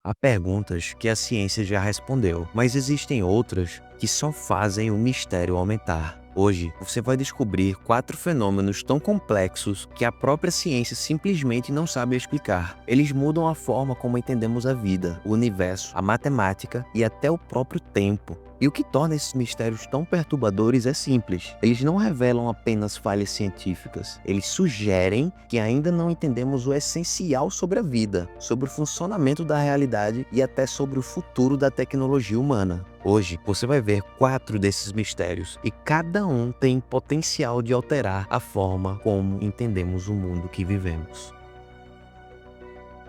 Há perguntas que a ciência já respondeu, mas existem outras que só fazem o mistério aumentar. Hoje, você vai descobrir 4 fenômenos tão complexos que a própria ciência simplesmente não sabe explicar. Eles mudam a forma como entendemos a vida, o universo, a matemática e até o próprio tempo. E o que torna esses mistérios tão perturbadores é simples. Eles não revelam apenas falhas científicas. Eles sugerem que ainda não entendemos o essencial sobre a vida, sobre o funcionamento da realidade e até sobre o futuro da tecnologia humana. Hoje, você vai ver 4 desses mistérios e cada um tem potencial de alterar a forma como entendemos o mundo que vivemos.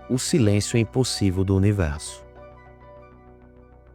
O silêncio impossível do universo.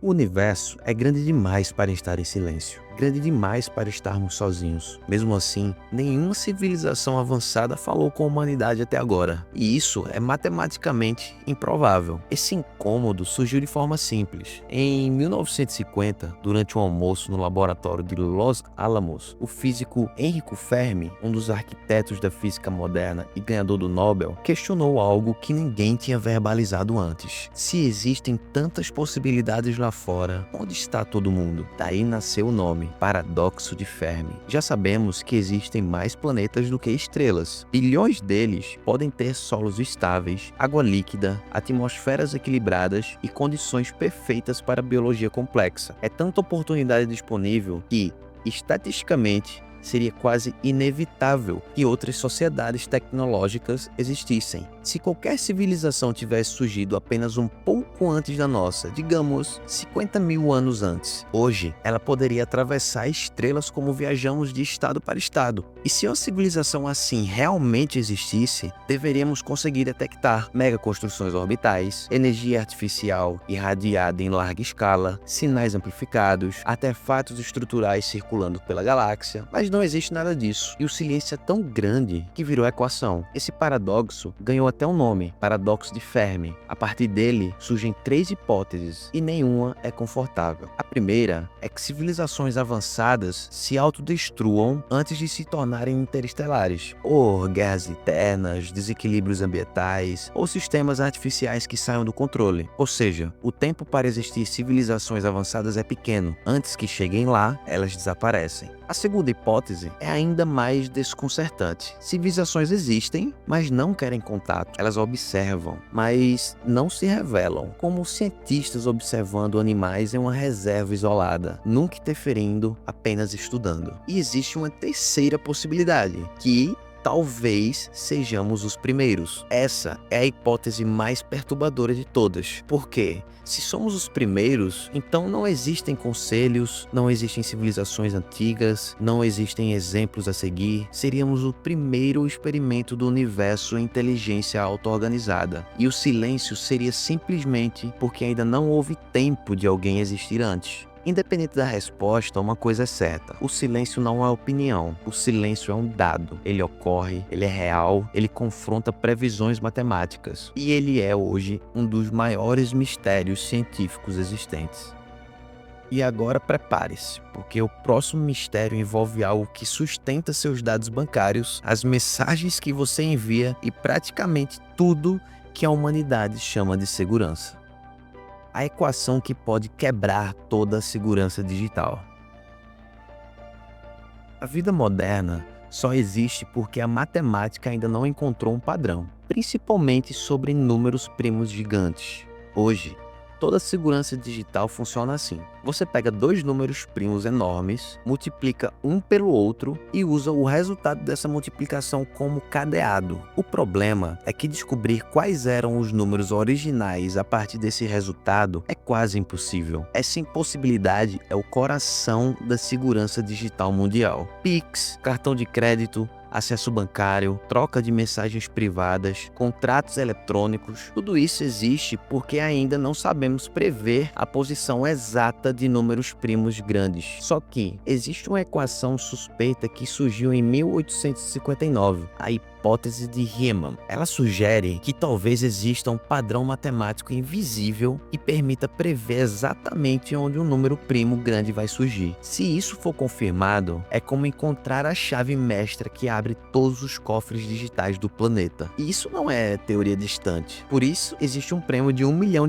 O universo é grande demais para estar em silêncio, grande demais para estarmos sozinhos. Mesmo assim, nenhuma civilização avançada falou com a humanidade até agora, e isso é matematicamente improvável. Esse incômodo surgiu de forma simples. Em 1950, durante um almoço no laboratório de Los Alamos, o físico Enrico Fermi, um dos arquitetos da física moderna e ganhador do Nobel, questionou algo que ninguém tinha verbalizado antes. Se existem tantas possibilidades lá fora, onde está todo mundo? Daí nasceu o nome, Paradoxo de Fermi. Já sabemos que existem mais planetas do que estrelas. Bilhões deles podem ter solos estáveis, água líquida, atmosferas equilibradas e condições perfeitas para a biologia complexa. É tanta oportunidade disponível que, estatisticamente, seria quase inevitável que outras sociedades tecnológicas existissem. Se qualquer civilização tivesse surgido apenas um pouco antes da nossa, digamos 50 mil anos antes, hoje ela poderia atravessar estrelas como viajamos de estado para estado. E se uma civilização assim realmente existisse, deveríamos conseguir detectar megaconstruções orbitais, energia artificial irradiada em larga escala, sinais amplificados, artefatos estruturais circulando pela galáxia, mas não existe nada disso. E o silêncio é tão grande que virou equação. Esse paradoxo ganhou até um nome, Paradoxo de Fermi. A partir dele surgem 3 hipóteses e nenhuma é confortável. A primeira é que civilizações avançadas se autodestruam antes de se tornarem interestelares, ou guerras eternas, desequilíbrios ambientais, ou sistemas artificiais que saiam do controle. Ou seja, o tempo para existir civilizações avançadas é pequeno. Antes que cheguem lá, elas desaparecem. A segunda hipótese é ainda mais desconcertante. Civilizações existem, mas não querem contato. Elas observam, mas não se revelam, como cientistas observando animais em uma reserva isolada, nunca interferindo, apenas estudando. E existe uma terceira possibilidade, que talvez sejamos os primeiros. Essa é a hipótese mais perturbadora de todas. Por quê? Se somos os primeiros, então não existem conselhos, não existem civilizações antigas, não existem exemplos a seguir. Seríamos o primeiro experimento do universo em inteligência auto-organizada. E o silêncio seria simplesmente porque ainda não houve tempo de alguém existir antes. Independente da resposta, uma coisa é certa: o silêncio não é opinião, o silêncio é um dado. Ele ocorre, ele é real, ele confronta previsões matemáticas. E ele é hoje um dos maiores mistérios científicos existentes. E agora prepare-se, porque o próximo mistério envolve algo que sustenta seus dados bancários, as mensagens que você envia e praticamente tudo que a humanidade chama de segurança. A equação que pode quebrar toda a segurança digital. A vida moderna só existe porque a matemática ainda não encontrou um padrão, principalmente sobre números primos gigantes. Hoje, toda a segurança digital funciona assim. Você pega 2 números primos enormes, multiplica um pelo outro e usa o resultado dessa multiplicação como cadeado. O problema é que descobrir quais eram os números originais a partir desse resultado é quase impossível. Essa impossibilidade é o coração da segurança digital mundial. Pix, cartão de crédito, acesso bancário, troca de mensagens privadas, contratos eletrônicos, tudo isso existe porque ainda não sabemos prever a posição exata de números primos grandes. Só que existe uma equação suspeita que surgiu em 1859, a hipótese de Riemann. Ela sugere que talvez exista um padrão matemático invisível que permita prever exatamente onde um número primo grande vai surgir. Se isso for confirmado, é como encontrar a chave mestra que abre todos os cofres digitais do planeta. E isso não é teoria distante. Por isso, existe um prêmio de $1 milhão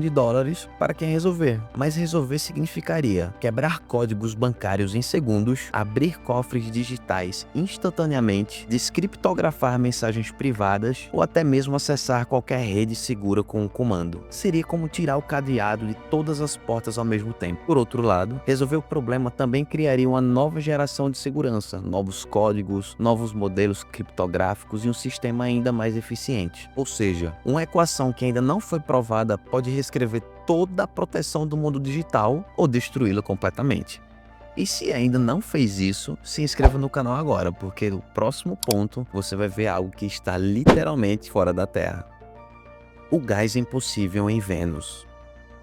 para quem resolver. Mas resolver significaria quebrar códigos bancários em segundos, abrir cofres digitais instantaneamente, descriptografar mensagens privadas ou até mesmo acessar qualquer rede segura com um comando. Seria como tirar o cadeado de todas as portas ao mesmo tempo. Por outro lado, resolver o problema também criaria uma nova geração de segurança, novos códigos, novos modelos criptográficos e um sistema ainda mais eficiente. Ou seja, uma equação que ainda não foi provada pode reescrever toda a proteção do mundo digital ou destruí-la completamente. E se ainda não fez isso, se inscreva no canal agora, porque no próximo ponto você vai ver algo que está literalmente fora da Terra. O gás impossível em Vênus.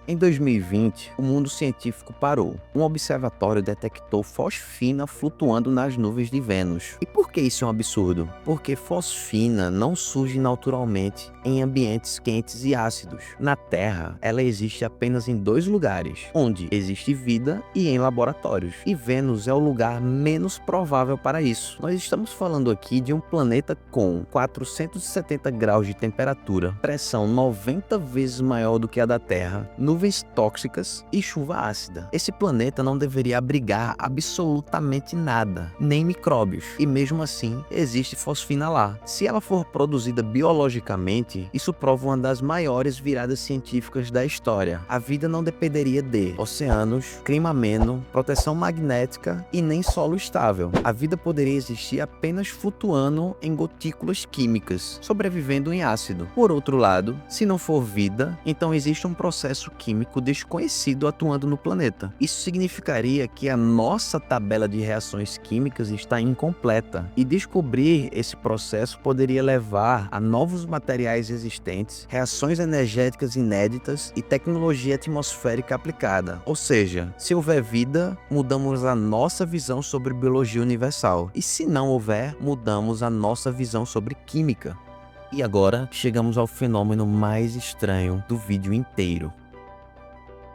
Em 2020, o mundo científico parou. Um observatório detectou fosfina flutuando nas nuvens de Vênus. E por que isso é um absurdo? Porque fosfina não surge naturalmente em ambientes quentes e ácidos. Na Terra, ela existe apenas em 2 lugares, onde existe vida e em laboratórios. E Vênus é o lugar menos provável para isso. Nós estamos falando aqui de um planeta com 470 graus de temperatura, pressão 90 vezes maior do que a da Terra, nuvens tóxicas e chuva ácida. Esse planeta não deveria abrigar absolutamente nada, nem micróbios, e mesmo assim existe fosfina lá. Se ela for produzida biologicamente, isso prova uma das maiores viradas científicas da história. A vida não dependeria de oceanos, clima ameno, proteção magnética e nem solo estável. A vida poderia existir apenas flutuando em gotículas químicas, sobrevivendo em ácido. Por outro lado, se não for vida, então existe um processo químico desconhecido atuando no planeta. Isso significaria que a nossa tabela de reações químicas está incompleta, e descobrir esse processo poderia levar a novos materiais existentes, reações energéticas inéditas e tecnologia atmosférica aplicada. Ou seja, se houver vida, mudamos a nossa visão sobre biologia universal, e se não houver, mudamos a nossa visão sobre química. E agora chegamos ao fenômeno mais estranho do vídeo inteiro: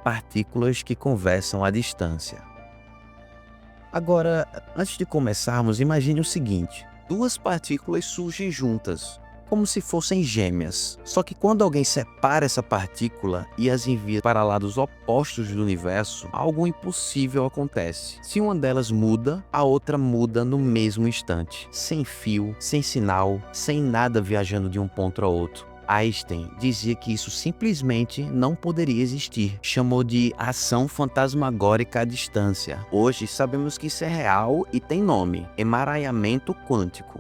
partículas que conversam à distância. Agora, antes de começarmos, imagine o seguinte: 2 partículas surgem juntas, como se fossem gêmeas. Só que quando alguém separa essa partícula e as envia para lados opostos do universo, algo impossível acontece. Se uma delas muda, a outra muda no mesmo instante, sem fio, sem sinal, sem nada viajando de um ponto a outro. Einstein dizia que isso simplesmente não poderia existir. Chamou de ação fantasmagórica à distância. Hoje sabemos que isso é real e tem nome: emaranhamento quântico.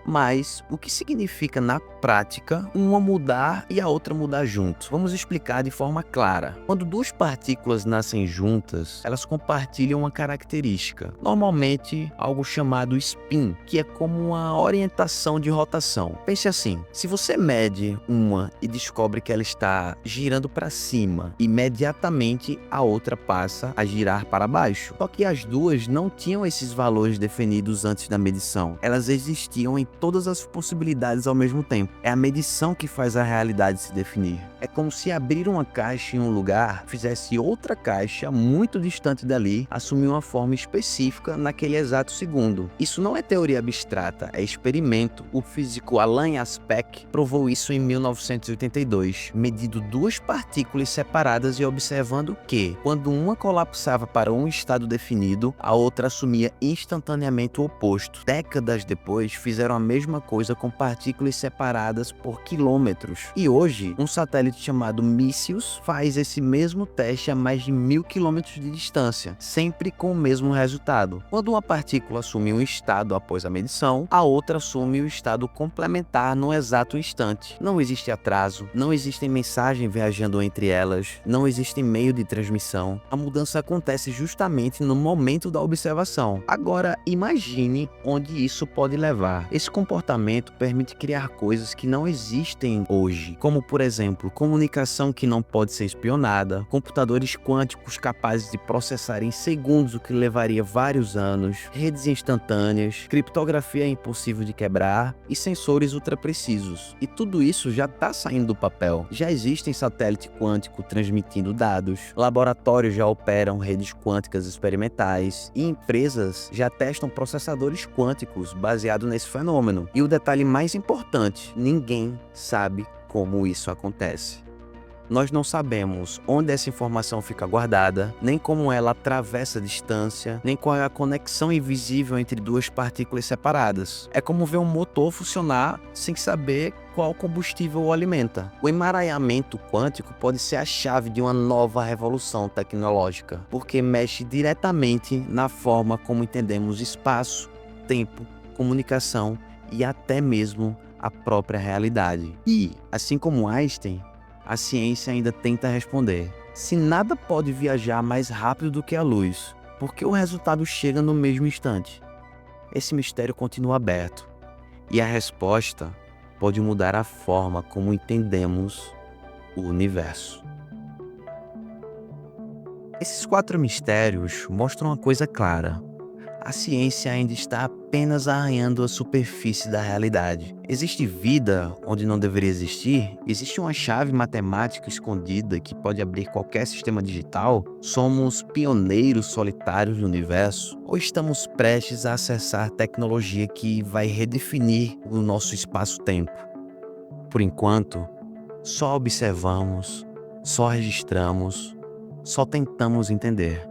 Mas o que significa na prática uma mudar e a outra mudar junto? Vamos explicar de forma clara. Quando 2 partículas nascem juntas, elas compartilham uma característica, normalmente algo chamado spin, que é como uma orientação de rotação. Pense assim: se você mede uma e descobre que ela está girando para cima, imediatamente a outra passa a girar para baixo. Só que as duas não tinham esses valores definidos antes da medição. Elas existiam em todas as possibilidades ao mesmo tempo. É a medição que faz a realidade se definir. É como se abrir uma caixa em um lugar fizesse outra caixa muito distante dali assumir uma forma específica naquele exato segundo. Isso não é teoria abstrata, é experimento. O físico Alan Aspect provou isso em 1982, medindo 2 partículas separadas e observando que, quando uma colapsava para um estado definido, a outra assumia instantaneamente o oposto. Décadas depois, fizeram a mesma coisa com partículas separadas por quilômetros. E hoje, um satélite chamado Micius faz esse mesmo teste a mais de 1000 quilômetros de distância, sempre com o mesmo resultado. Quando uma partícula assume um estado após a medição, a outra assume o estado complementar no exato instante. Não existe atraso, não existe mensagem viajando entre elas, não existe meio de transmissão. A mudança acontece justamente no momento da observação. Agora, imagine onde isso pode levar. Esse comportamento permite criar coisas que não existem hoje, como, por exemplo, comunicação que não pode ser espionada, computadores quânticos capazes de processar em segundos o que levaria vários anos, redes instantâneas, criptografia impossível de quebrar e sensores ultraprecisos. E tudo isso já está saindo do papel. Já existem satélite quântico transmitindo dados, laboratórios já operam redes quânticas experimentais e empresas já testam processadores quânticos baseados nesse fenômeno. E o detalhe mais importante, ninguém sabe como isso acontece. Nós não sabemos onde essa informação fica guardada, nem como ela atravessa a distância, nem qual é a conexão invisível entre duas partículas separadas. É como ver um motor funcionar sem saber qual combustível o alimenta. O emaranhamento quântico pode ser a chave de uma nova revolução tecnológica, porque mexe diretamente na forma como entendemos espaço, tempo, comunicação e até mesmo a própria realidade. E, assim como Einstein, a ciência ainda tenta responder: se nada pode viajar mais rápido do que a luz, por que o resultado chega no mesmo instante? Esse mistério continua aberto, e a resposta pode mudar a forma como entendemos o universo. Esses 4 mistérios mostram uma coisa clara: a ciência ainda está apenas arranhando a superfície da realidade. Existe vida onde não deveria existir? Existe uma chave matemática escondida que pode abrir qualquer sistema digital? Somos pioneiros solitários do universo? Ou estamos prestes a acessar tecnologia que vai redefinir o nosso espaço-tempo? Por enquanto, só observamos, só registramos, só tentamos entender.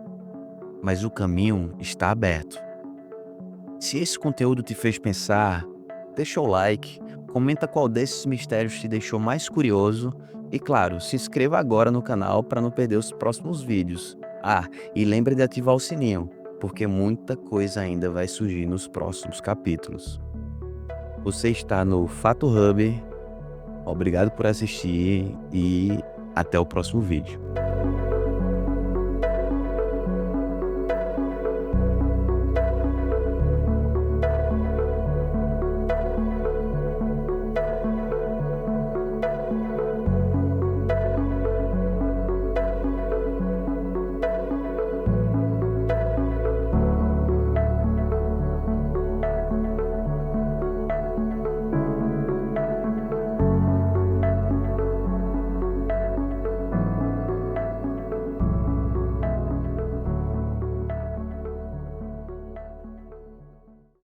Mas o caminho está aberto. Se esse conteúdo te fez pensar, deixa o like, comenta qual desses mistérios te deixou mais curioso e, claro, se inscreva agora no canal para não perder os próximos vídeos. E lembre de ativar o sininho, porque muita coisa ainda vai surgir nos próximos capítulos. Você está no Fato Hub, obrigado por assistir e até o próximo vídeo.